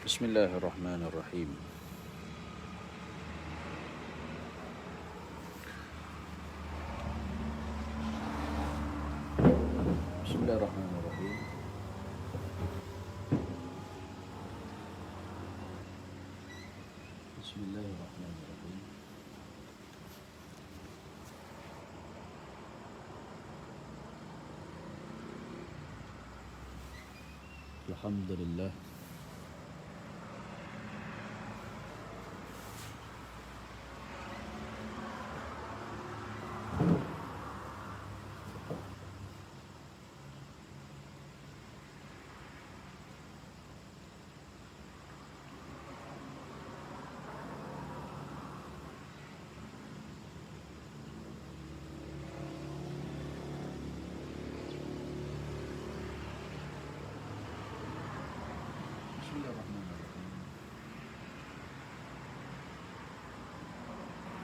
بسم الله الرحمن الرحيم. بسم الله الرحمن الرحيم. بسم الله الرحمن الرحيم. الحمد لله بسم الله الرحمن الرحيم.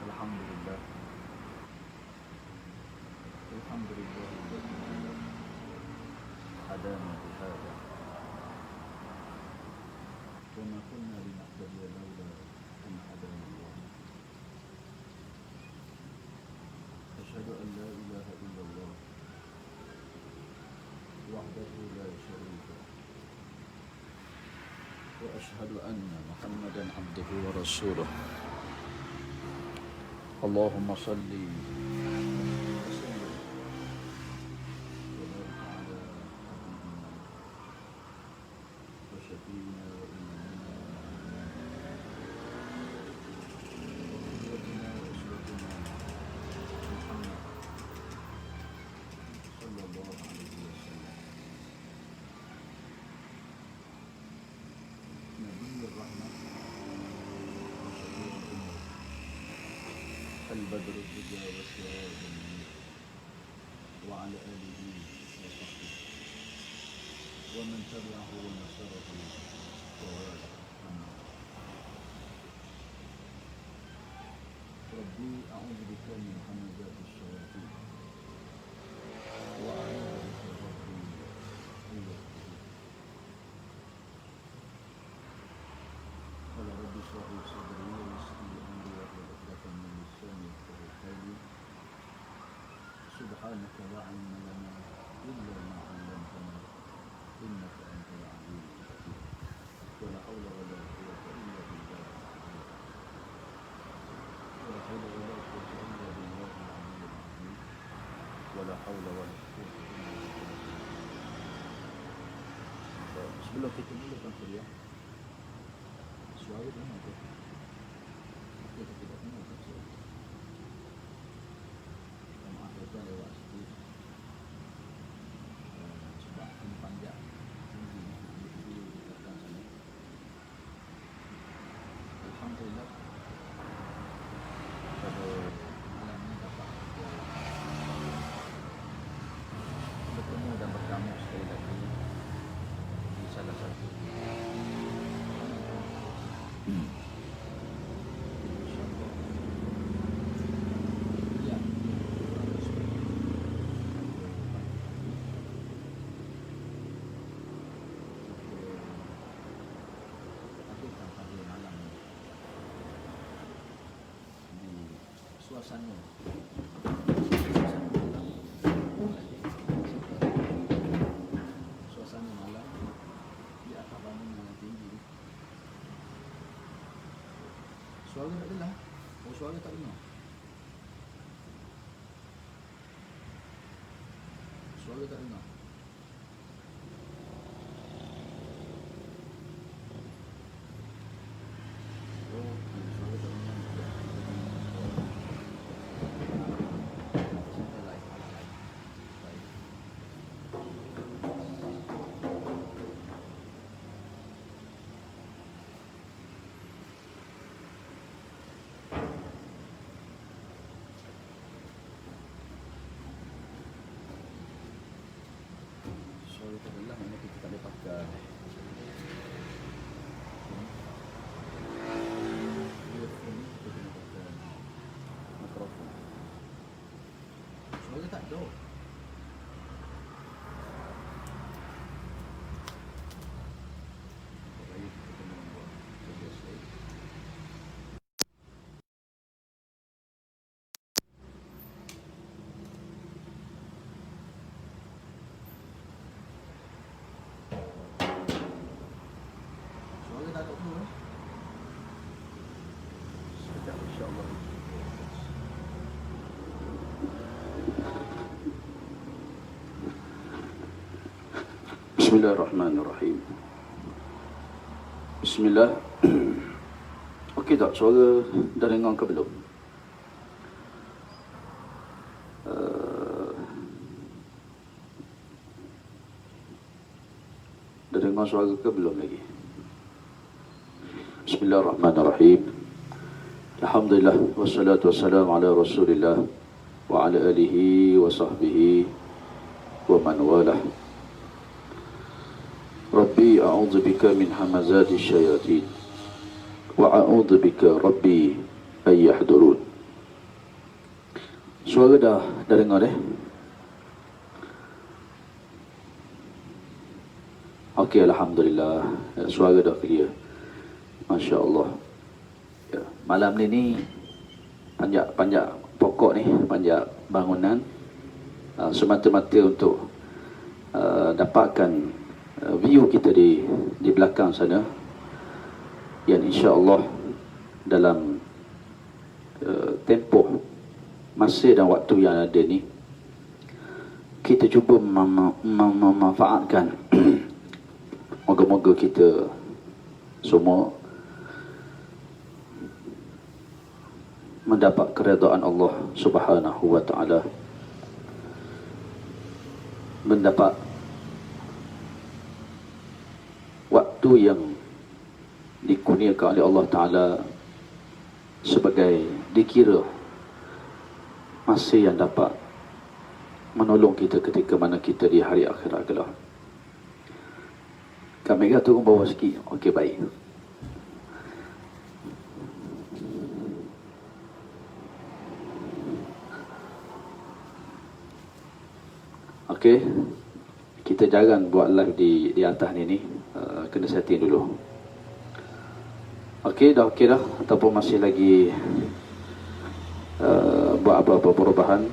الحمد لله الحمد لله الذي هدانا لهذا وما كنا لنهتدي لولا أن هدانا الله. أشهد أن لا إله إلا الله وحده لا شريك له، وأشهد أن محمدا عبده ورسوله. اللهم صل وسلم وبارك على حبيبنا وشفينا وإمامنا وقدوتنا وأسوتنا محمد صلى الله عليه وسلم، نبي الرحمة وشفيع الأمة، البدر الهدى والسراج المنير، وعلى آله وصحبه ومن تبعه ونصره ووالاه. أما ربي أعوذ بك من همزات الشياطين وأعوذ بك ربي أن يحضرون. قال رب اشرح لي صدري ويسر لي أمري واحلل عقدة من لساني يفقهوا قولي. سبحانك لا علم لنا إلا ما علمتنا إنك أنت العليم الحكيم. ولا حول ولا قوة إلا بالله العلي ولا حول ولا قوة إلا بالله العلي العظيم. ولا حول ولا قوة إلا بالله. Sebelum kita mulakan kuliah, suara dengar tak? Kita tidak dengar tak suara? Maaf tuan lewat sikit sebab ini panjang tinggi video datang sana. Alhamdulillah pada malam ini dapat bertemu dan bertemu sekali lagi di salah satu suasana malam di atas bangunan yang tinggi. Suara tak dengar? Oh, suara tak dengar? Suara tak dengar? Oh, suara tak dengar. insya-Allah. Bismillahirrahmanirrahim. Bismillah. Okey tak? Suara dah dengar ke belum? Dah dengar suara ke belum lagi? Bismillahirrahmanirrahim. Alhamdulillah wassalatu wassalamu ala Rasulillah wa ala alihi wa sahbihi wa man walah. Rabbi a'udzu bika min hamazati syayatin wa a'udzu bika rabbi ay yahdurun. Suara dah dengar Okey, alhamdulillah. Suara dah clear. Masya-Allah. Ya, malam ni panjat pokok ni, panjat bangunan semata-mata untuk dapatkan view kita di belakang sana, yang insya-Allah dalam tempoh masa dan waktu yang ada ni kita cuba memanfaatkan. Moga-moga kita semua mendapat keredaan Allah Subhanahu wa taala, mendapat waktu yang dikurniakan oleh Allah Ta'ala sebagai dikira masa yang dapat menolong kita ketika mana kita di hari akhirat kelak. Kamera turun bawah sikit. Okey, baik. Okey, kita jangan buat live di atas ni. Kena setting dulu. Okey dah, ataupun masih lagi buat apa-apa perubahan?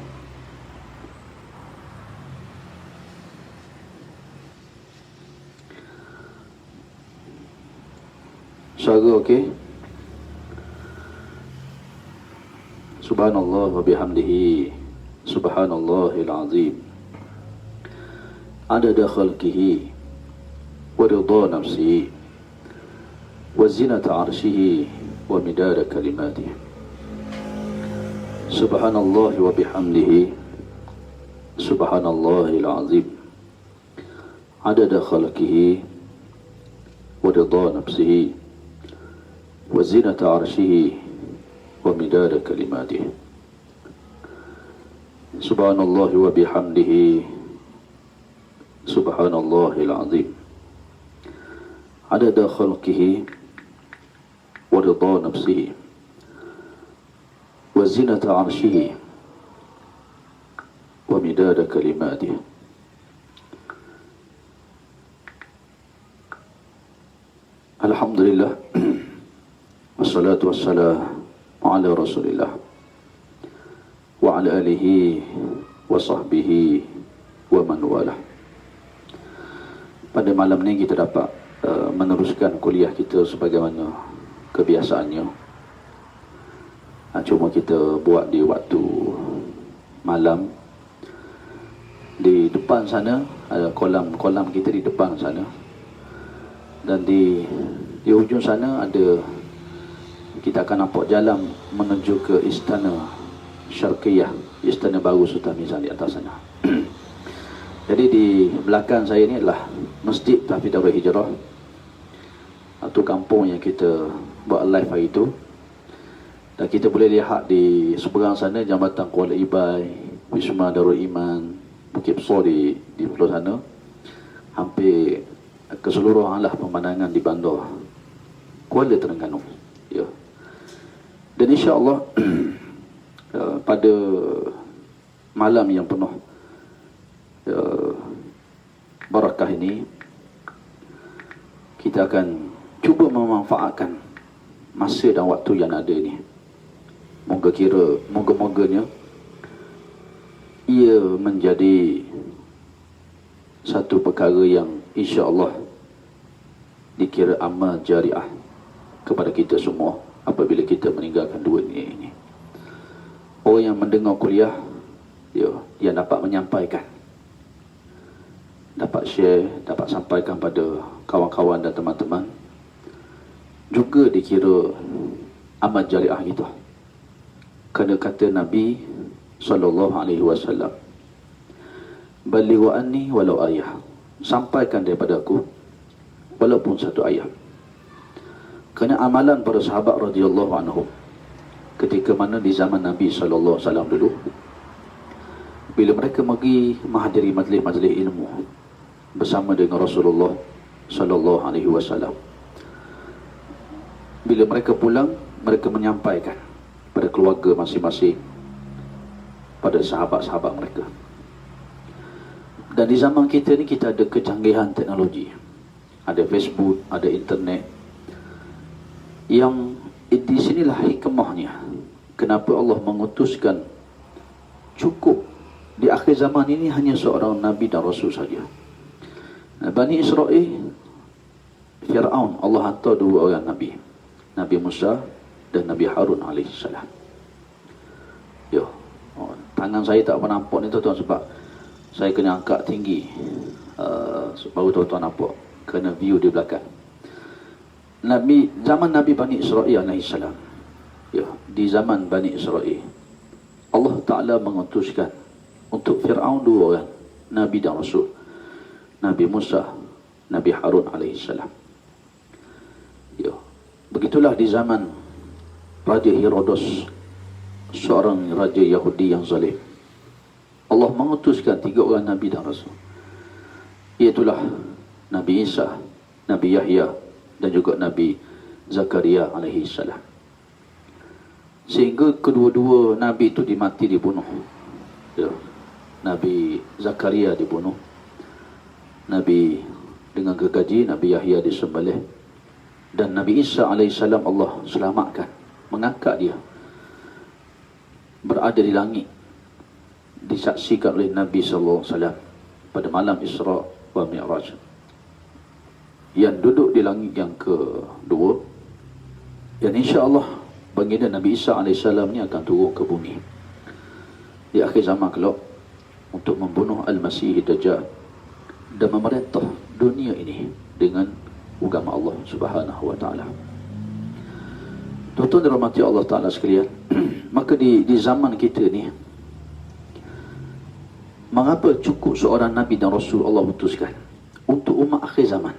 Suara okey? Subhanallah wa bihamdihi, subhanallahil azim, adada khalqihi wa ridha nafsihi wa zinata arshihi wa midada kalimatihi. Subhanallah wa bihamdihi, subhanallahil azim, adada khalqihi wa ridha nafsihi wa zinata arshihi wa midada kalimatihi. Subhanallah wa bihamdihi, subhanallahil azim, adada khalqihi wa ridha nafsihi wa zinata arshihi wa midada kalimatihi. Alhamdulillah wassalatu wassalamu ala Rasulillah wa ala alihi wa sahbihi wa man walah. Pada malam ni kita dapat meneruskan kuliah kita sebagaimana kebiasaannya. Cuma kita buat di waktu malam. Di depan sana ada kolam kita di depan sana, dan di ujung sana ada, kita akan nampak jalan menuju ke Istana Syarqiyah, Istana Baru Sultan Mizan di atas sana. Jadi di belakang saya ni adalah Masjid Tahfiz Darul Hijrah, atau kampung yang kita buat live hari itu. Dan kita boleh lihat di seberang sana Jambatan Kuala Ibai, Wisma Darul Iman, Bukit Besar di sebelah sana. Hampir keseluruhan lah pemandangan di bandar Kuala Terengganu. Ya. Dan insya-Allah pada malam yang penuh barakah ini, kita akan cuba memanfaatkan masa dan waktu yang ada ni. Moga-moganya ia menjadi satu perkara yang insya-Allah dikira amal jariah kepada kita semua apabila kita meninggalkan dua ini. Orang yang mendengar kuliah, dia dapat menyampaikan, dapat share, dapat sampaikan pada kawan-kawan dan teman-teman, juga dikira amal jariah kita. Kerana kata Nabi SAW, balighu anni walau ayah, sampaikan daripada aku walaupun satu ayat. Kerana amalan para sahabat radhiyallahu anhum ketika mana di zaman Nabi SAW dulu, bila mereka pergi menghadiri majlis-majlis ilmu bersama dengan Rasulullah SAW, bila mereka pulang, mereka menyampaikan pada keluarga masing-masing, pada sahabat-sahabat mereka. Dan di zaman kita ni, kita ada kecanggihan teknologi, ada Facebook, ada internet, yang di sinilah hikmahnya kenapa Allah mengutuskan cukup di akhir zaman ini hanya seorang Nabi dan Rasul saja. Bani Israel, Fir'aun, Allah hantar dua orang Nabi, Nabi Musa dan Nabi Harun alaihissalam. Tangan saya tak pernah nampak ni tuan-tuan, sebab saya kena angkat tinggi, baru tuan-tuan nampak, kena view di belakang. Zaman Nabi Bani Israel alaihissalam, di zaman Bani Israel, Allah Ta'ala mengutuskan untuk Fir'aun dua orang Nabi dan Rasul, Nabi Musa, Nabi Harun alaihissalam. Begitulah di zaman Raja Herodos, seorang raja Yahudi yang zalim, Allah mengutuskan tiga orang Nabi dan Rasul, iaitulah Nabi Isa, Nabi Yahya dan juga Nabi Zakaria alaihi salam. Sehingga kedua-dua Nabi itu dibunuh. Nabi Zakaria dibunuh, Nabi dengan gergaji, Nabi Yahya disembelih, dan Nabi Isa alaihi salam Allah selamatkan, mengangkat dia berada di langit, disaksikan oleh Nabi sallallahu alaihi wasallam pada malam Isra wa Mi'raj, yang duduk di langit yang kedua. Dan insya-Allah baginda Nabi Isa AS ni akan turun ke bumi di akhir zaman kelak untuk membunuh Al-Masih Dajjal dan memerintah dunia ini dengan agama Allah Subhanahu wa taala. Tuan-tuan dirahmati Allah Taala sekalian, maka di zaman kita ni, mengapa cukup seorang Nabi dan Rasul Allah putuskan untuk umat akhir zaman?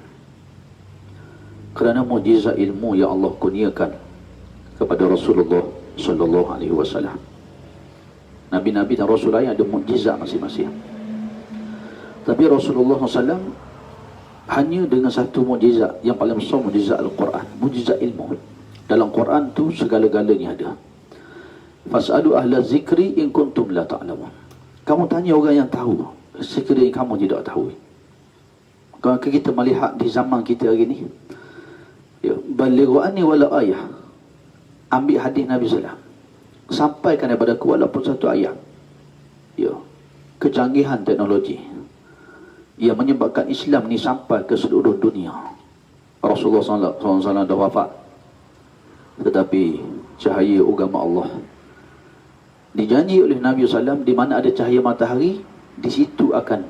Kerana mukjizat ilmu yang Allah kurniakan kepada Rasulullah sallallahu alaihi wasallam. Nabi-nabi dan Rasul lain ada mukjizat masing-masing, tapi Rasulullah SAW hanya dengan satu mukjizat yang paling besar, mukjizat Al-Quran, mukjizat ilmu. Dalam Quran tu segala-galanya ada. Fas'alu ahla zikri in kuntum la ta'lamun. Kamu tanya orang yang tahu, sekiranya kamu tidak tahu. Kalau kita melihat di zaman kita hari ni, balighu anni wala ayah, ambil hadis Nabi SAW, sampaikan daripada aku walaupun satu ayat. Kecanggihan teknologi yang menyebabkan Islam ni sampai ke seluruh dunia. Rasulullah SAW dah wafat, tetapi cahaya agama Allah dijanji oleh Nabi SAW, di mana ada cahaya matahari, di situ akan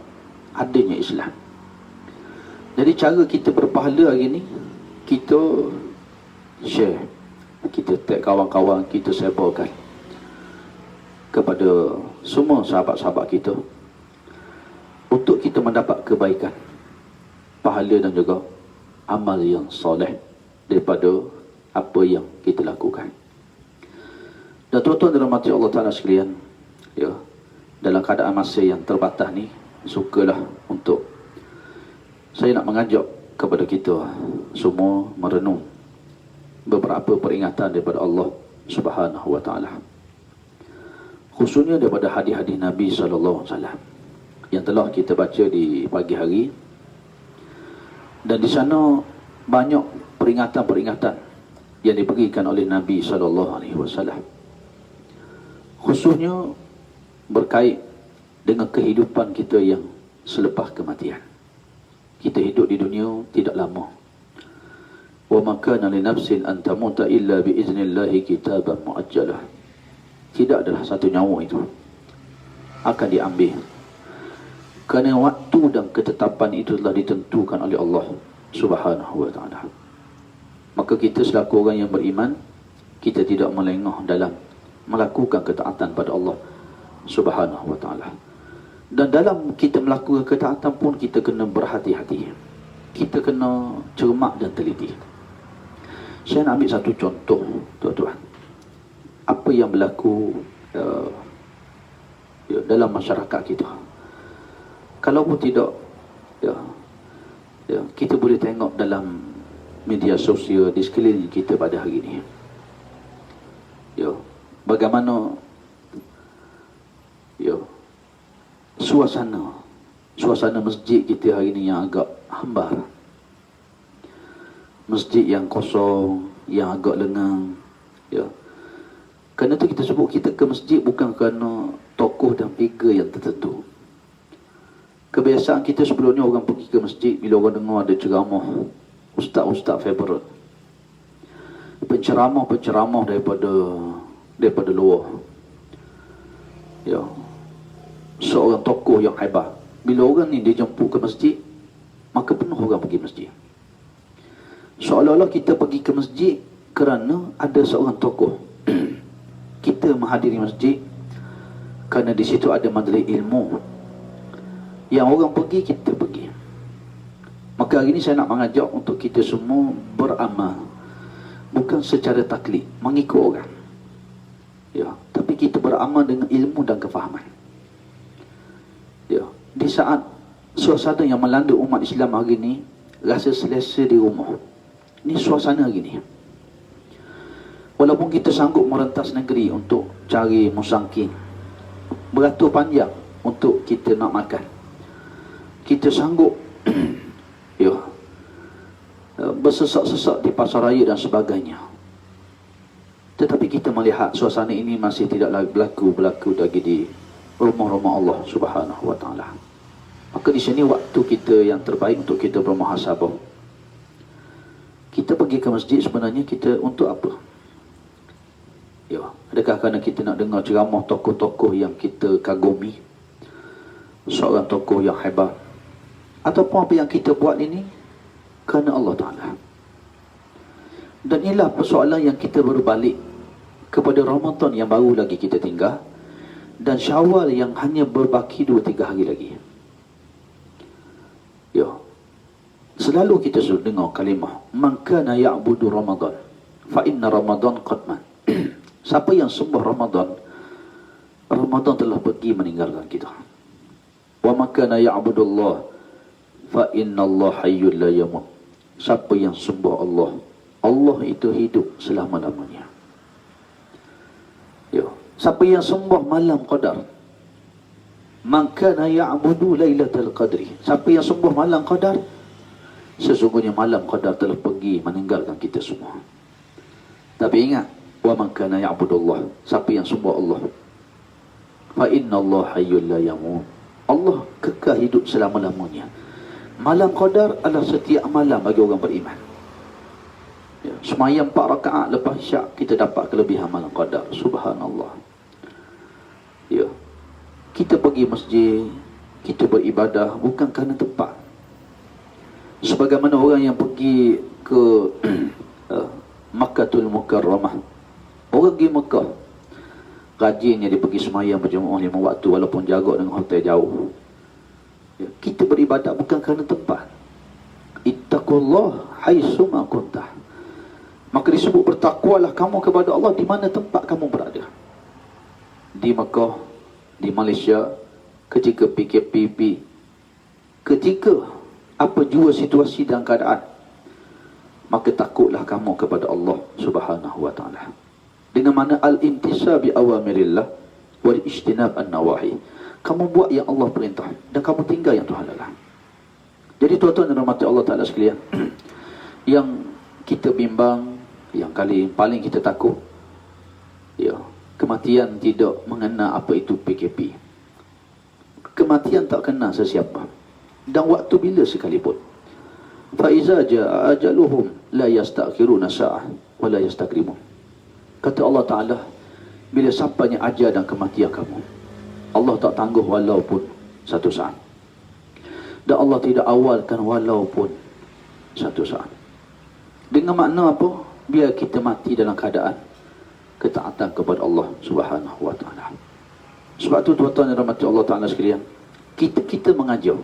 adanya Islam. Jadi cara kita berpahala hari ni, kita share, kita tag kawan-kawan, kita sebarkan kepada semua sahabat-sahabat kita, untuk kita mendapat kebaikan, pahala dan juga amal yang soleh daripada apa yang kita lakukan. Dan tuan-tuan dirahmati Allah Ta'ala sekalian, dalam keadaan masa yang terbatas ni, sukalah untuk saya nak mengajak kepada kita semua merenung beberapa peringatan daripada Allah Subhanahu wa Ta'ala, khususnya daripada hadis-hadis Nabi SAW yang telah kita baca di pagi hari. Dan di sana banyak peringatan-peringatan yang diberikan oleh Nabi SAW, khususnya berkait dengan kehidupan kita yang selepas kematian. Kita hidup di dunia tidak lama, wa ma kana li nafsin an tamuta illa bi iznillahi kitaban muajjalah. Tidak adalah satu nyawa itu akan diambil, kerana waktu dan ketetapan itu telah ditentukan oleh Allah Subhanahu wa ta'ala. Maka kita selaku orang yang beriman, kita tidak melengah dalam melakukan ketaatan pada Allah Subhanahu wa ta'ala. Dan dalam kita melakukan ketaatan pun kita kena berhati-hati, kita kena cermat dan teliti. Saya nak ambil satu contoh, tuan-tuan, apa yang berlaku dalam masyarakat kita. Kalau pun tidak, kita boleh tengok dalam media sosial di sekeliling kita pada hari ini. Bagaimana suasana masjid kita hari ini yang agak hambar. Masjid yang kosong, yang agak lengang. Kerana itu kita sebut kita ke masjid bukan kerana tokoh dan figure yang tertentu. Kebiasaan kita sebelum ni orang pergi ke masjid bila orang dengar ada ceramah ustaz-ustaz favourite, penceramah daripada luar, seorang tokoh yang hebat. Bila orang ni dia jemput ke masjid, maka penuh orang pergi masjid. Seolah-olah kita pergi ke masjid kerana ada seorang tokoh. Kita menghadiri masjid kerana di situ ada majlis ilmu. Yang orang pergi, kita pergi. Maka hari ini saya nak mengajak untuk kita semua beramal, bukan secara taklid, mengikut orang, tapi kita beramal dengan ilmu dan kefahaman. Di saat suasana yang melanda umat Islam hari ini, rasa selesa di rumah. Ini suasana hari ini. Walaupun kita sanggup merentas negeri untuk cari musangking, beratur panjang untuk kita nak makan, kita sanggup bersesak-sesak di pasar raya dan sebagainya, tetapi kita melihat suasana ini masih tidak berlaku lagi di rumah-rumah Allah Subhanahu wa ta'ala. Maka di sini waktu kita yang terbaik untuk kita bermuhasabah. Kita pergi ke masjid sebenarnya kita untuk apa? Adakah kerana kita nak dengar ceramah tokoh-tokoh yang kita kagumi, seorang tokoh yang hebat, ataupun apa yang kita buat ini kerana Allah Ta'ala? Dan inilah persoalan yang kita berbalik kepada Ramadan yang baru lagi kita tinggal, dan Syawal yang hanya berbaki 2-3 hari lagi. Selalu kita sudah dengar kalimah man kana ya'budu Ramadan fa inna Ramadan qad mat. Siapa yang sembah Ramadan, Ramadan telah pergi meninggalkan kita. Wa man kana ya'budu Allah fa inna Allah hayyul la yamut. Siapa yang sembah Allah, Allah itu hidup selama-lamanya. Siapa yang sembah malam qadar, man kana ya'budu lailatul qadri. Siapa yang sembah malam qadar, sesungguhnya malam qadar telah pergi meninggalkan kita semua. Tapi ingat, wa man kana ya'budullah, siapa yang sembah Allah, fa inna Allah hayyul la yamut. Allah kekal hidup selama-lamanya. Malam qadar adalah setiap malam bagi orang beriman. Semayang 4 rakaat lepas isyak, kita dapat kelebihan malam qadar. Subhanallah. Kita pergi masjid, kita beribadah bukan kerana tempat. Sebagaimana orang yang pergi ke Makkahul Mukarramah, orang pergi Mekah, rajinnya dia pergi semayang berjemaah 5 waktu walaupun jarak dengan hotel jauh. Kita beribadat bukan kerana tempat. Ittaqullah haitsuma kuntah. Maka disebut bertakwalah kamu kepada Allah di mana tempat kamu berada. Di Mekah, di Malaysia, ketika PKP, ketika apa jua situasi dan keadaan, maka takutlah kamu kepada Allah Subhanahu wa ta'ala. Dengan mana al-imtisab bi awamirillah wal ijtinab an-nawahi. Kamu buat yang Allah perintah dan kamu tinggal yang Tuhan larang. Jadi tuan-tuan dan rahmati Allah Ta'ala sekalian, yang kita bimbang, yang paling kita takut, kematian tidak mengenal apa itu PKP. Kematian tak kenal sesiapa dan waktu bila sekalipun. Fa iza jaa ajaluhum la yastakhiruna sa'ah wa la yastaqdimun. Kata Allah Ta'ala, bila sampainya ajal dan kematian kamu, Allah tak tangguh walaupun satu saat. Dan Allah tidak awalkan walaupun satu saat. Dengan makna apa? Biar kita mati dalam keadaan ketaatan kepada Allah Subhanahu wa Ta'ala. Sebab tu tuan-tuan yang rahmati Allah Ta'ala sekalian, kita mengajar.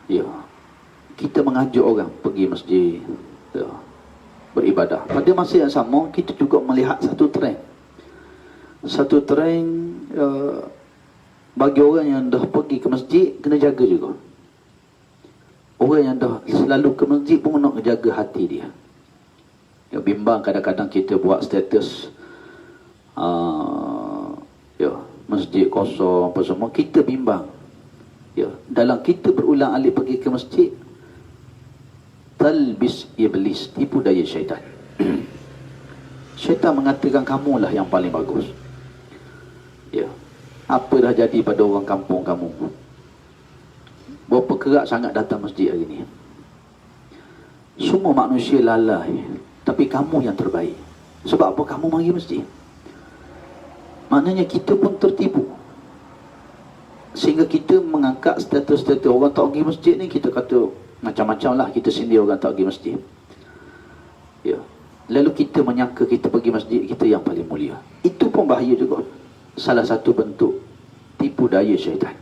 Ya. Kita mengajar orang pergi masjid, ya, beribadah. Pada masa yang sama, kita juga melihat satu trend. Satu trend bagi orang yang dah pergi ke masjid, kena jaga juga. Orang yang dah selalu ke masjid pun nak jaga hati dia. Ya, bimbang kadang-kadang kita buat status ya, masjid kosong apa semua, kita bimbang. Ya, dalam kita berulang alik pergi ke masjid, talbis iblis, tipu daya syaitan. Syaitan mengatakan kamulah yang paling bagus. Ya, apa dah jadi pada orang kampung kamu? Berapa kerak sangat datang masjid hari ni. Semua manusia lalai, tapi kamu yang terbaik. Sebab apa kamu mari masjid? Maknanya kita pun tertipu. Sehingga kita mengangkat status-status orang tak pergi masjid ni, kita kata macam-macam lah, kita sindir orang tak pergi masjid. Ya. Lalu kita menyangka kita pergi masjid, kita yang paling mulia. Itu pun bahaya juga. Salah satu bentuk tipu daya syaitan.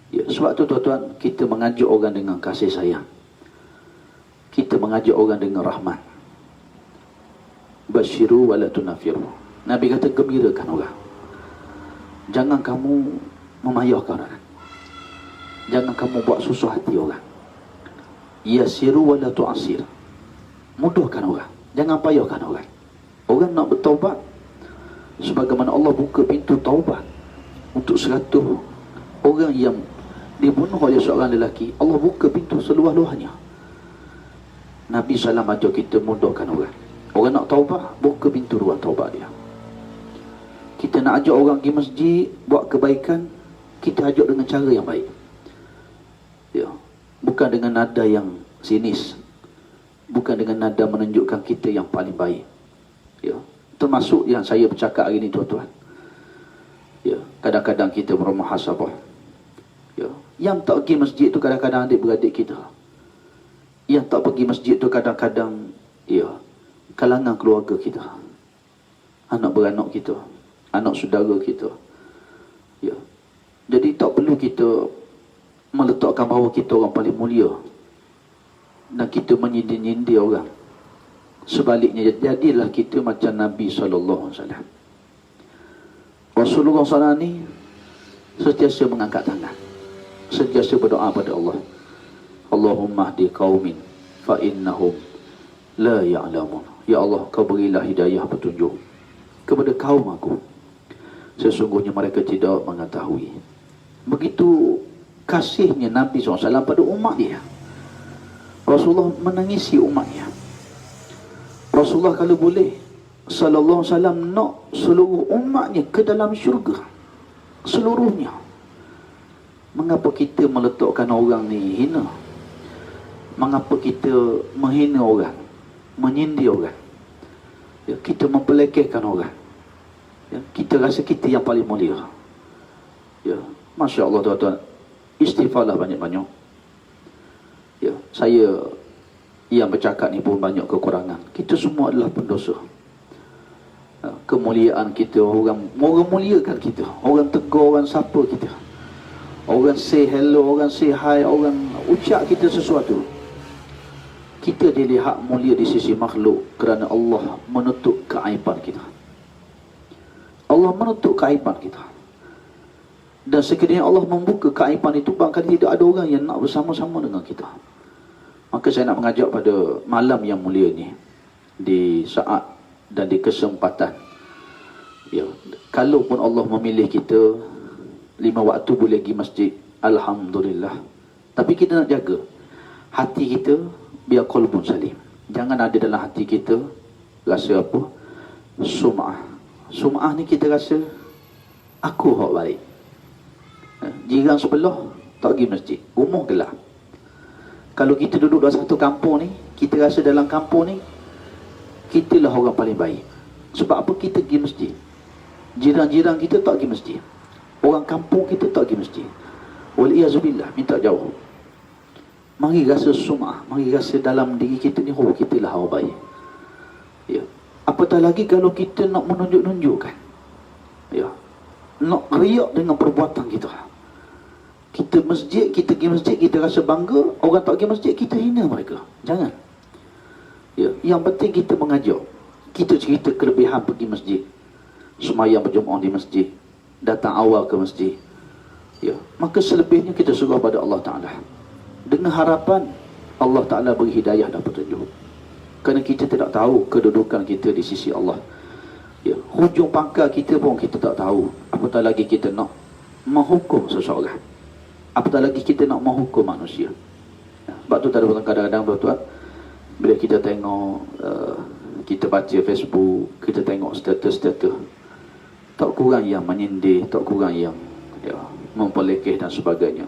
Ya, sebab tu tuan-tuan, kita mengajak orang dengan kasih sayang. Kita mengajak orang dengan rahmat. Basyiru wa la tunafiru. Nabi kata gembirakan orang. Jangan kamu memayahkan orang. Jangan kamu buat susah hati orang. Yasiru wa la tu'asir. Mudahkan orang, jangan payahkan orang. Orang nak bertaubat, sebagaimana Allah buka pintu taubat untuk 100 orang yang dibunuh oleh seorang lelaki, Allah buka pintu seluas-luasnya. Nabi SAW ajar kita mudahkan orang. Orang nak taubat, buka pintu ruang taubat dia. Kita nak ajak orang pergi masjid, buat kebaikan, kita ajak dengan cara yang baik. Ya, bukan dengan nada yang sinis, bukan dengan nada menunjukkan kita yang paling baik. Ya, termasuk yang saya bercakap hari ini tuan-tuan. Ya, kadang-kadang kita bermuhasabah. Ya, yang tak pergi masjid tu kadang-kadang adik-beradik kita. Yang tak pergi masjid tu kadang-kadang ya, kalangan keluarga kita. Anak beranak kita, anak saudara kita. Ya. Jadi tak perlu kita meletakkan bahawa kita orang paling mulia dan kita menyindir-nyindir orang. Sebaliknya, jadilah kita macam Nabi SAW. Rasulullah SAW ni sentiasa mengangkat tangan, sentiasa berdoa pada Allah. Allahumma hdi qaumin fa innahum la ya'lamun. Ya Allah, kau berilah hidayah petunjuk kepada kaum aku, sesungguhnya mereka tidak mengetahui. Begitu kasihnya Nabi SAW pada umat dia. Rasulullah menangisi umatnya. Rasulullah kalau boleh sallallahu alaihi wasallam nak seluruh umatnya ke dalam syurga, seluruhnya. Mengapa kita meletakkan orang ni hina? Mengapa kita menghina orang, menyindir orang? Ya, kita mempelekehkan orang. Ya, kita rasa kita yang paling mulia. Ya, Masya Allah tuan-tuan, istighfarlah banyak-banyak. Ya, saya yang bercakap ni pun banyak kekurangan. Kita semua adalah pendosa. Ya, kemuliaan kita, orang muliakan kita, orang tegur, orang sapa kita, orang say hello, orang say hi, orang ucap kita sesuatu, kita dilihat mulia di sisi makhluk kerana Allah menutup keaiban kita. Allah menutup keaiban kita. Dan sekiranya Allah membuka keaiban itu, barangkali tidak ada orang yang nak bersama-sama dengan kita. Maka saya nak mengajak pada malam yang mulia ni, di saat dan di kesempatan, ya, kalaupun Allah memilih kita 5 waktu boleh pergi masjid, alhamdulillah. Tapi kita nak jaga hati kita biar qalbun salim. Jangan ada dalam hati kita rasa apa? Sum'ah. Sum'ah ni kita rasa aku hak baik. Jiran sebelah tak pergi masjid, rumah gelap. Kalau kita duduk dalam satu kampung ni, kita rasa dalam kampung ni kitalah orang paling baik. Sebab apa? Kita pergi masjid. Jiran-jiran kita tak pergi masjid. Orang kampung kita tak pergi masjid. Waliyazubillah, minta jauh. Mari rasa sum'ah, mari rasa dalam diri kita ni, oh, kita lah orang baik. Ya. Apatah lagi kalau kita nak menunjuk-nunjukkan. Ya. Nak riak dengan perbuatan kita. Kita masjid, kita pergi masjid, kita rasa bangga. Orang tak pergi masjid, kita hina mereka. Jangan. Ya. Yang penting kita mengajak. Kita cerita kelebihan pergi masjid. Semayang berjemaah di masjid. Datang awal ke masjid. Ya. Maka selebihnya kita serah pada Allah Ta'ala. Dengan harapan Allah Ta'ala beri hidayah dan petunjuk. Kerana kita tidak tahu kedudukan kita di sisi Allah. Ya. Hujung pangkal kita pun kita tak tahu. Apatah lagi kita nak menghukum seseorang. Apatah lagi kita nak menghukum manusia. Ya. Sebab tu kadang-kadang tuan-tuan, bila kita tengok kita baca Facebook, kita tengok status-status, tak kurang yang menyindir, tak kurang yang mempelekeh dan sebagainya.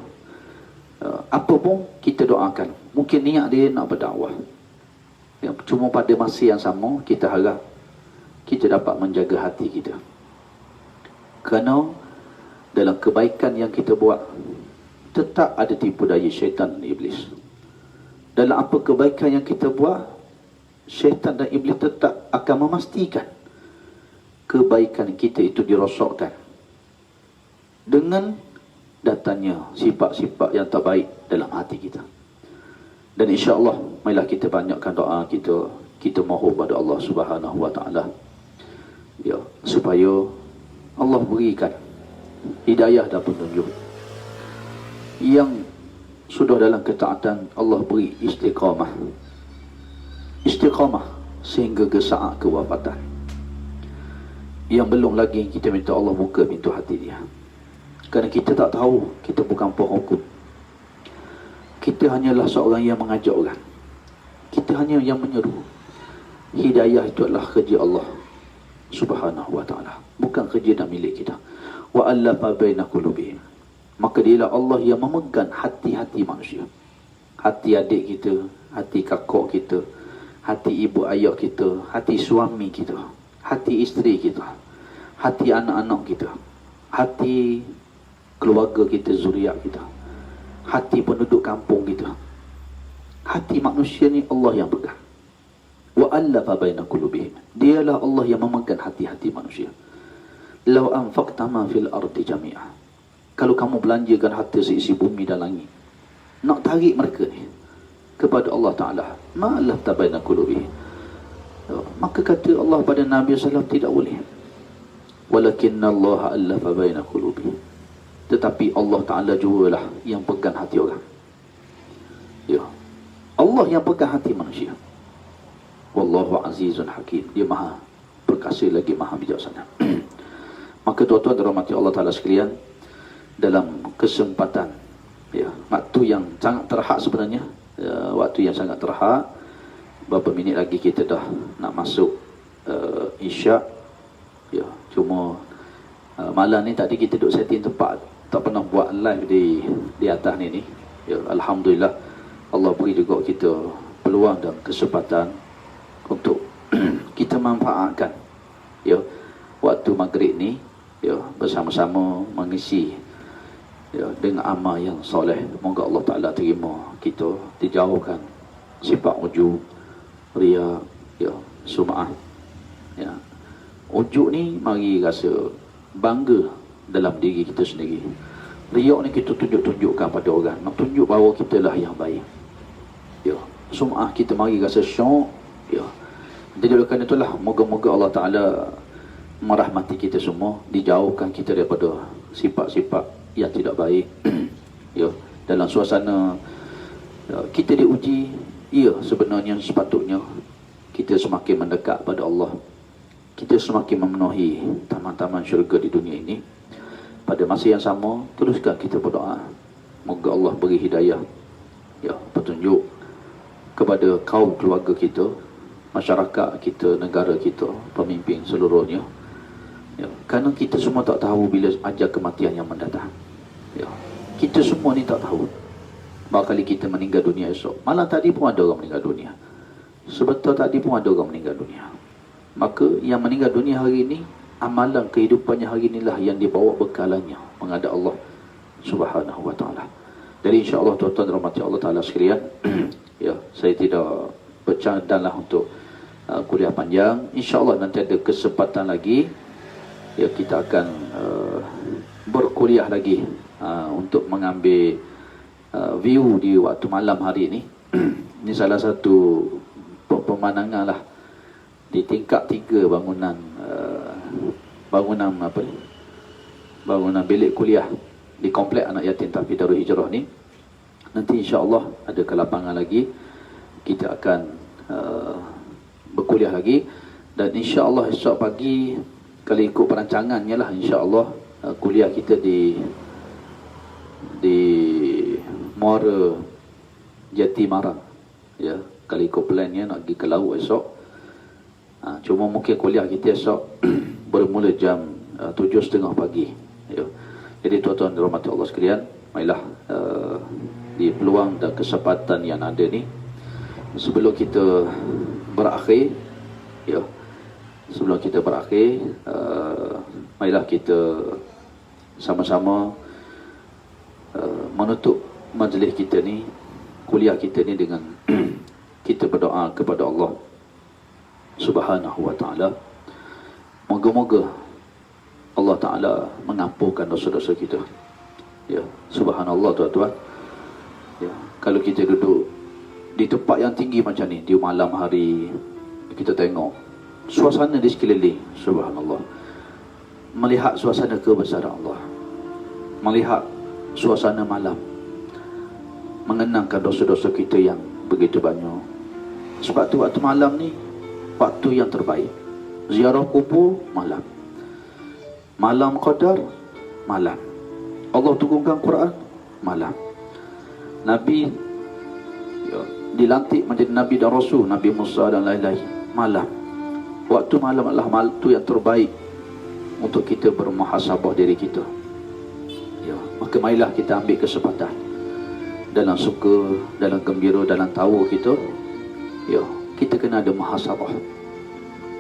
Apa pun kita doakan. Mungkin niat dia nak berdakwah. Ya, cuma pada masa yang sama, kita harap kita dapat menjaga hati kita. Kerana dalam kebaikan yang kita buat, tetap ada tipu daya syaitan dan iblis. Dalam apa kebaikan yang kita buat, syaitan dan iblis tetap akan memastikan kebaikan kita itu dirosakkan dengan datangnya sifat-sifat yang tak baik dalam hati kita. Dan insya-Allah, marilah kita banyakkan doa kita, kita mohon pada Allah Subhanahu Wa Taala, ya, supaya Allah berikan hidayah dan petunjuk. Yang sudah dalam ketaatan, Allah beri istiqamah. Istiqamah sehingga ke saat kewafatan. Yang belum lagi, kita minta Allah buka pintu hati dia. Kerana kita tak tahu, kita bukan penghukum. Kita hanyalah seorang yang mengajak orang. Kita hanya yang menyeru. Hidayah itu adalah kerja Allah Subhanahu Wa Taala, bukan kerja dan milik kita. Wa allafa baina qulubihim. Maka dialah Allah yang memegang hati-hati manusia. Hati adik kita, hati kakak kita, hati ibu ayah kita, hati suami kita, hati isteri kita, hati anak-anak kita, hati keluarga kita, zuriat kita, hati penduduk kampung kita. Hati manusia ni Allah yang pegang. Wa allafa baina qulubihim. Dialah Allah yang memegang hati-hati manusia. Law anfaqta ma fil ardi jami'a. Kalau kamu belanjakan harta seisi bumi dan langit, nak tarik mereka ni kepada Allah Ta'ala, ma allafta baina qulubihim. Maka kata Allah pada Nabi SAW, tidak boleh. Walakinna Allah allafa baina qulubihim. Tetapi Allah Ta'ala jugalah yang pegang hati orang. Ya. Allah yang pegang hati manusia. Wallahu azizun hakim. Dia maha perkasa lagi maha bijaksana. Maka tuan-tuan dirahmati Allah Ta'ala sekalian, dalam kesempatan, ya, waktu yang sangat terhad sebenarnya, waktu yang sangat terhad, beberapa minit lagi kita dah nak masuk isyak. Ya, cuma malam ni tadi kita duduk setting tempat, tak pernah buat live di atas ni. Ya, alhamdulillah Allah beri juga kita peluang dan kesempatan untuk kita manfaatkan, ya, waktu maghrib ni, ya, bersama-sama mengisi, ya, dengan amal yang soleh. Moga Allah Ta'ala terima kita, dijauhkan sifat ujub, riya, ya, sum'ah. Ya. Ujub ni mari rasa bangga dalam diri kita sendiri. Riya ni kita tunjuk-tunjukkan pada orang, nak tunjuk bahawa kita lah yang baik. Ya. Sum'ah kita mari rasa syok. Ya. Jadi oleh kerana itulah, moga-moga Allah Ta'ala merahmati kita semua, dijauhkan kita daripada sifat-sifat yang tidak baik. Ya, dalam suasana kita diuji, ya, sebenarnya sepatutnya kita semakin mendekat pada Allah, kita semakin memenuhi taman-taman syurga di dunia ini. Pada masa yang sama, teruskan kita berdoa, moga Allah beri hidayah, ya, petunjuk kepada kaum keluarga kita, masyarakat kita, negara kita, pemimpin seluruhnya. Ya, kerana kita semua tak tahu bila ajal kematian yang mendatang. Ya, kita semua ni tak tahu. bakal kita meninggal dunia esok. Malam tadi pun ada orang meninggal dunia. Sebentar tadi pun ada orang meninggal dunia. Maka yang meninggal dunia hari ini, amalan kehidupannya hari inilah yang dibawa bekalannya menghadap Allah Subhanahu wa taala. Jadi insya-Allah tuan-tuan dan rahmati Allah taala sekalian, ya, saya tidak bercadanglah untuk kuliah panjang. Insya-Allah nanti ada kesempatan lagi, ya, kita akan berkuliah lagi untuk mengambil view di waktu malam hari ini. Ini salah satu pemandangan lah di tingkat 3 bangunan bangunan bilik kuliah di komplek anak yatim Tahfiz Darul Hijrah ni. Nanti insya-Allah ada kelapangan lagi, kita akan berkuliah lagi. Dan insya-Allah esok pagi, kalau ikut perancangannya lah, insya-Allah kuliah kita di Muara Jati Marang, ya. Kalau ikut plannya nak pergi ke laut esok. Cuma mungkin kuliah kita esok bermula jam 7.30 pagi, ya. Jadi tuan-tuan dan rahmati Allah sekalian, marilah di peluang dan kesempatan yang ada ni, sebelum kita berakhir, ya, marilah kita sama-sama menutup majlis kita ni, kuliah kita ni, dengan kita berdoa kepada Allah Subhanahu wa taala. Moga-moga Allah taala mengampunkan dosa-dosa kita. Ya, subhanallah tuan-tuan. Ya, kalau kita duduk di tempat yang tinggi macam ni di malam hari, kita tengok suasana di sekeliling, subhanallah. Melihat suasana kebesaran Allah, melihat suasana malam, mengenangkan dosa-dosa kita yang begitu banyak. Sebab tu waktu malam ni waktu yang terbaik. Ziarah kubur malam, malam qadar malam, Allah turunkan Quran malam, Nabi, ya, dilantik menjadi Nabi dan Rasul, Nabi Musa dan lain-lain malam. Waktu malam adalah waktu yang terbaik untuk kita bermuhasabah diri kita, ya. Maka marilah kita ambil kesempatan, dalam suka, dalam gembira, dalam tawa kita, ya, kita kena ada muhasabah.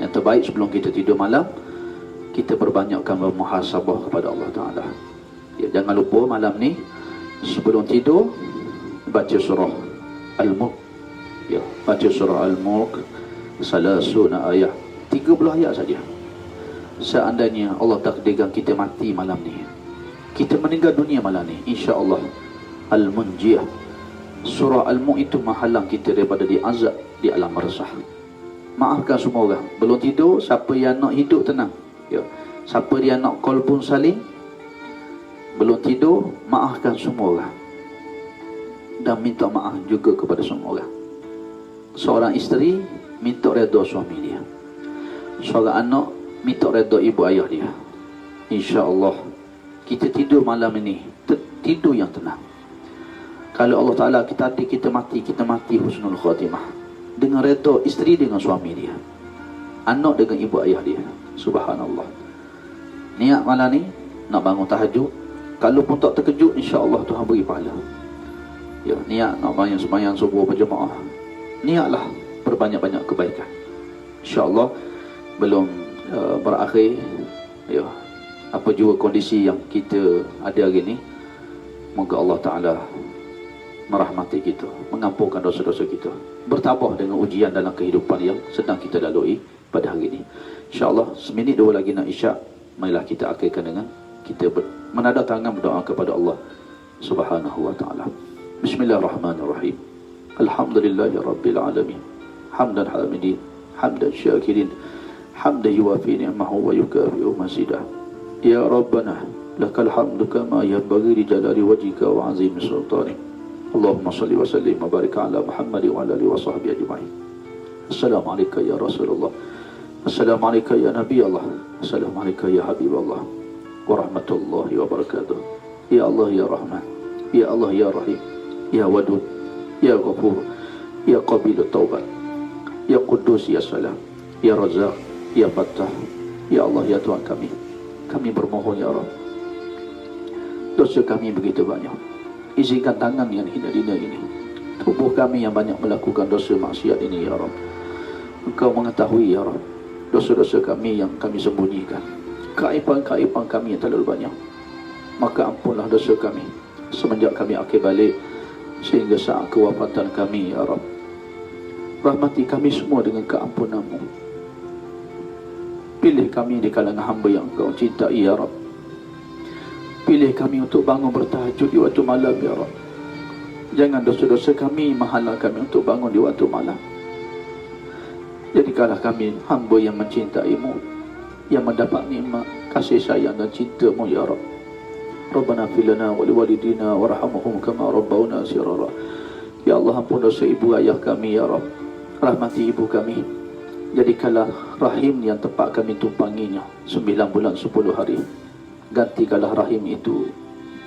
Yang terbaik sebelum kita tidur malam, kita perbanyakkan bermuhasabah kepada Allah Ta'ala. Ya, jangan lupa malam ni sebelum tidur baca surah Al-Mulk. Ya, baca surah Al-Mulk salasuna ayat, 30 ayat saja. Seandainya Allah takdirkan kita mati malam ni, kita meninggal dunia malam ni, insya-Allah Al-Munjiyah, surah Al-Mulk itu menghalang kita daripada diazab di alam barzakh. Maafkan semua orang. Belum tidur, siapa yang nak hidup tenang, ya. Siapa yang nak call pun saling. Belum tidur, maafkan semua orang, dan minta maaf juga kepada semua orang. Seorang isteri minta redha suami dia, seorang anak minta redha ibu ayah dia. InsyaAllah kita tidur malam ini tidur yang tenang. Kalau Allah Ta'ala kita mati husnul khatimah, dengan redha isteri dengan suami dia, anak dengan ibu ayah dia. Subhanallah. Niat malam ni nak bangun tahajud, kalau pun tak terkejut, insya-Allah Tuhan beri pahala. Ya, niat nak sembahyang subuh berjemaah, niatlah berbanyak-banyak kebaikan. Insya-Allah belum berakhir, ya, apa juga kondisi yang kita ada hari ni, moga Allah Ta'ala merahmati kita, mengampunkan dosa-dosa kita, bertabah dengan ujian dalam kehidupan yang sedang kita lalui pada hari ini. InsyaAllah seminit dua lagi nak isyak, marilah kita akhirkan dengan kita menadah tangan berdoa kepada Allah Subhanahu wa ta'ala. Bismillahirrahmanirrahim. Alhamdulillahirabbil alamin. Hamdan hamidin, hamdan syakirin, hamdan yuwafi ni'amahu wa yukafi'u mazidah. Ya Rabbana lakal hamdu kama yanbaghi li jalali wajhika wa 'azimi sultanik. Allahumma salli wa sallim wa barik ala Muhammad wa ala alihi wa sahbihi ajma'in. Assalamualaikum ya Rasulullah. Assalamualaikum ya Nabi Allah. Assalamualaikum ya Habib Allah. Wa rahmatullahi wa barakatuh. Ya Allah ya Rahman, ya Allah ya Rahim, ya Wadud, ya Ghafur, ya Qabilut Taubat, ya Quddus ya Salam, ya Razzaq, ya Fattah. Ya Allah ya Tuhan kami bermohon ya Rabb, dosa kami begitu banyak. izinkan tangan yang hina-hina ini, tubuh kami yang banyak melakukan dosa maksiat ini ya Rabb. Engkau mengetahui ya Rabb dosa-dosa kami yang kami sembunyikan, keaiban-keaiban kami yang terlalu banyak. Maka ampunlah dosa kami semenjak kami akhir balik sehingga saat kewafatan kami ya Rabb. Rahmati kami semua dengan keampunan-Mu. Pilih kami di kalangan hamba yang Engkau cintai ya Rabb. Pilih kami untuk bangun bertahajud di waktu malam ya Rabb. Jangan dosa-dosa kami menghalang kami untuk bangun di waktu malam. Jadikanlah kami hamba yang mencintai-Mu, yang mendapat nikmat kasih sayang dan cinta-Mu ya Rabb. Rabbana fil lana wa liwalidina warhamhum kama rabbawna shighara. Ya Allah, ampun dosa ibu ayah kami ya Rabb. Rahmati ibu kami. Jadikanlah rahim yang tempat kami tumpanginya 9 bulan 10 hari. Gantikanlah rahim itu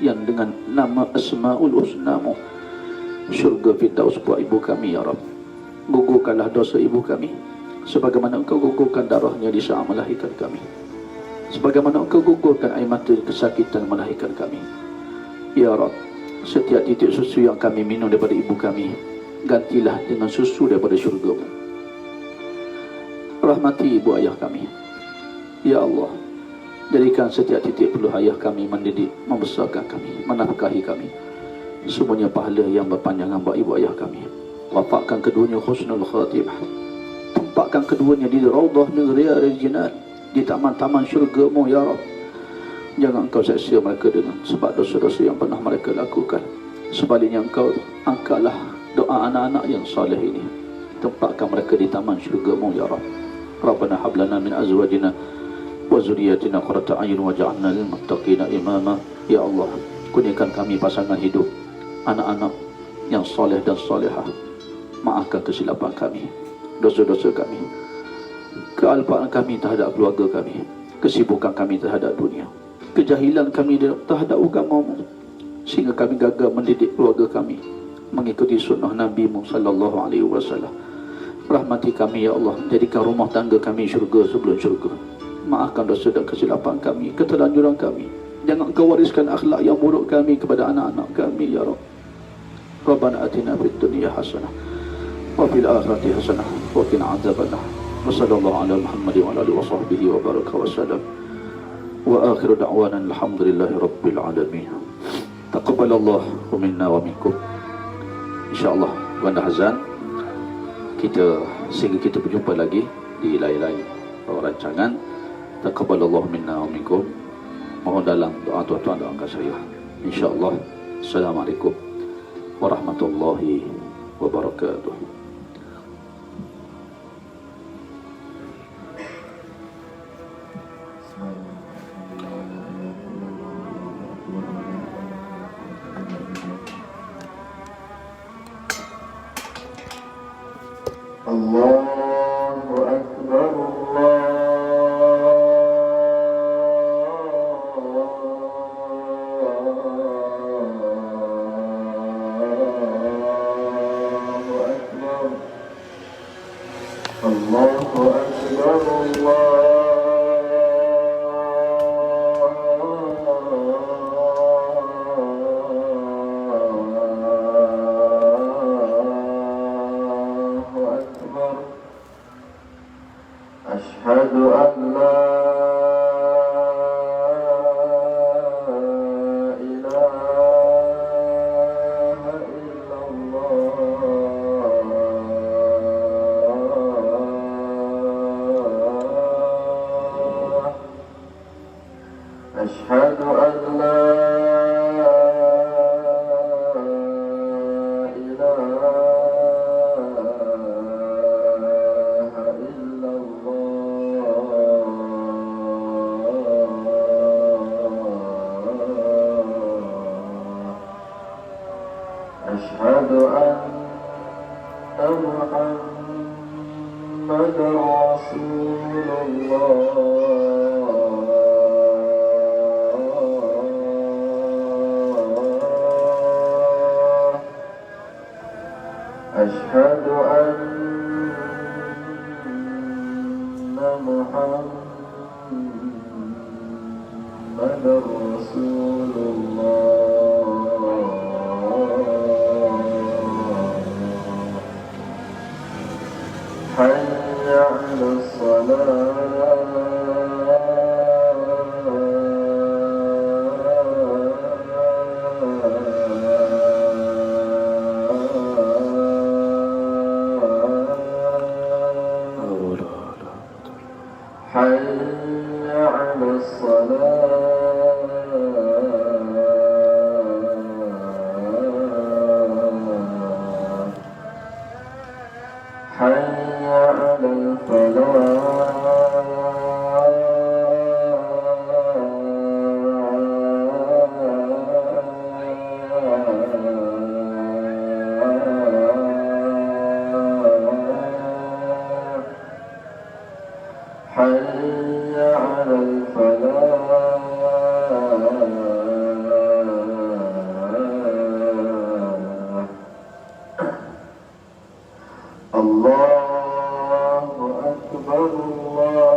yang dengan nama Asmaul Husna-Mu. Syurga Firdaus buat ibu kami ya Rabb. Gugurkanlah dosa ibu kami sebagaimana Engkau gugurkan darahnya di saat melahirkan kami, sebagaimana Engkau gugurkan air mata kesakitan melahirkan kami ya Rabb. Setiap titik susu yang kami minum daripada ibu kami, gantilah dengan susu daripada syurga-Mu. Rahmati ibu ayah kami ya Allah. Jadikan setiap titik peluh ayah kami mendidik, membesarkan kami, menafkahi kami, semuanya pahala yang berpanjangan buat ibu ayah kami. Wafatkan keduanya husnul khatimah. Tempatkan keduanya di raudhah min riyadil jinan, di taman-taman syurga-Mu ya Rabb. Jangan Engkau seksa mereka dengan sebab dosa-dosa yang pernah mereka lakukan. Sebaliknya Engkau angkatlah doa anak-anak yang saleh ini. Tempatkan mereka di taman syurga-Mu ya Rabb. Rabbana hab lana min azwajina wa zurriyyatina qurrata a'yun waj'alna lil muttaqina imama. Ya Allah, kurniakan kami pasangan hidup, anak-anak yang soleh dan solehah. Maafkan kesilapan kami, dosa-dosa kami, kealpaan kami terhadap keluarga kami, kesibukan kami terhadap dunia, kejahilan kami terhadap agama-Mu, sehingga kami gagal mendidik keluarga kami mengikuti sunnah Nabi-Mu sallallahu alaihi wasallam. Rahmati kami ya Allah. Jadikan rumah tangga kami syurga sebelum syurga. Maafkan dosa dan kesilapan kami, keterlanjuran kami. Jangan Engkau wariskan akhlak yang buruk kami kepada anak-anak kami ya Rabb. Rabbana atina fid dunya hasanah wa fil akhirati hasanah wa qina adzabannar. Wa sallallahu ala Muhammad wa ala alihi wa sahbihi wa baraka wa sallam. Wa akhiru da'wana alhamdulillahi rabbil alamin. Taqabbalallahu minna wa minkum. InsyaAllah Banda Hazan, kita sehingga kita berjumpa lagi di lain-lain rancangan. Taqabbalallahu minna wa minkum. Mohon dalam doa tuan-tuan doakan saya. InsyaAllah. Assalamualaikum warahmatullahi wabarakatuh. Allahu Akbar, Allahu Akbar. أشهد أن لا إله إلا الله. أشهد أن لا أشهد أن محمدا رسول الله. أشهد أن محمدا رسول الله. حي على الصلاة حي على الصلاة حي على الفلاح حي على الفلاح الله أكبر الله